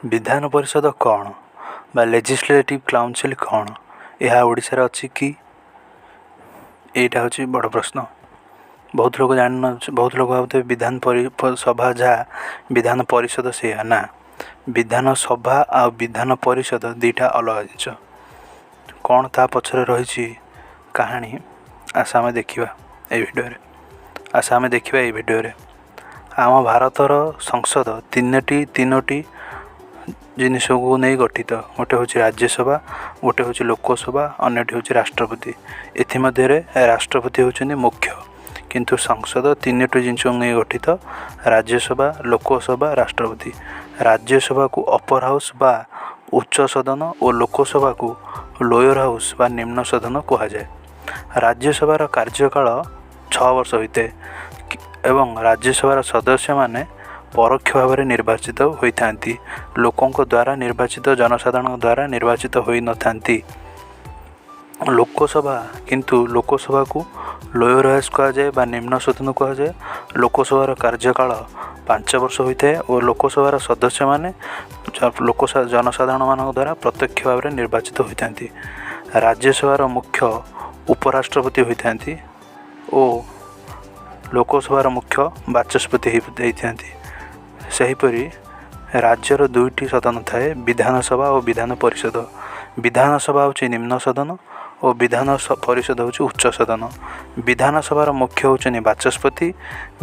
विधान परिषद कौन बा legislative council कौन यह ओडिशा रे अछि कि एटा होची बड़ प्रश्न। बहुत लोग बहुत लोग भावते विधान सभा जहाँ विधान परिषद से ना विधान सभा आ विधान परिषद दुईटा अलग जिनिस कौन ता पछरे रही कहानी आशा आम देखा ये भिडियो रे आम भारतर संसद तीनोटी जिनिस को नहीं गठित गोटे हूँ राज्यसभा गोटे हूँ लोकसभा अन्यटी हूँ राष्ट्रपति एमध्य राष्ट्रपति होउछन्ति मुख्य किंतु संसद तीनोटी जिनिस नहीं गठित राज्यसभा लोकसभा राष्ट्रपति। राज्यसभा को अपर हाउस बा उच्च सदन और लोकसभा को लोअर हाउस बा निम्न सदन कह जाए। राज्यसभार कार्यकाल 6 वर्ष होते एवं राज्यसभार सदस्य माने परोक्ष भाव में निर्वाचित होता लोकों द्वारा निर्वाचित जनसाधारण द्वारा निर्वाचित हो न था। लोकसभा किंतु लोकसभा को लोअर हाउस कह जाए बा निम्न सदन कह जाए। लोकसभार कार्यकाल 5 वर्ष होता है और लोकसभार सदस्य माने जनसाधारण मान द्वारा प्रत्यक्ष भाव में निर्वाचित होता। राज्यसभार मुख्य उपराष्ट्रपति होता और लोकसभार मुख्य बाचस्पति होता। सेहीपरि राज्यर दुईटी सदन थाए विधानसभा और विधान परिषद। विधानसभा हूँ निम्न सदन और विधान परिषद हूँ उच्च सदन। विधानसभार मुख्य होचनी बाचस्पति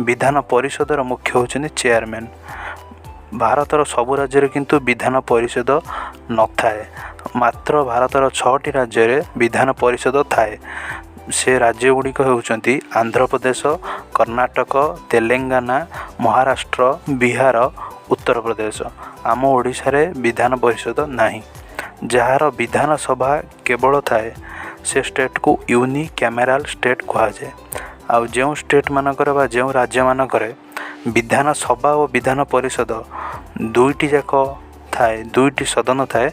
विधान परिषदर मुख्य होचनी चेयरमैन। भारतर सबु राज्य किंतु विधान परिषद न थाए मात्र भारतर 6टी राज्य विधान परिषद थाए। से राज्य गुड़िक होउचंती आंध्र प्रदेश कर्नाटक तेलंगाना महाराष्ट्र बिहार उत्तर प्रदेश। आम ओडिशा रे विधान परिषद नाही जार विधान सभा केवल थाए से स्टेट को यूनिकैमेराल स्टेट कह जाए। आउ जो स्टेट मानकर बा जो राज्य मानकर विधान सभा और विधान परिषद दुईटी जाक थाए दुईटी सदन थाए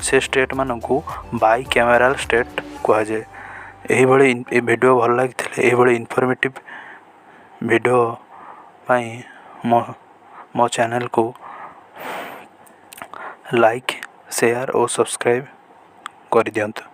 से स्टेट मान को बाई कैमेराल स्टेट कह जाए। यही वीडियो भल लगी यही इनफॉर्मेटिव वीडियो पाई मो चैनल को लाइक शेयर और सब्सक्राइब कर दियंतु।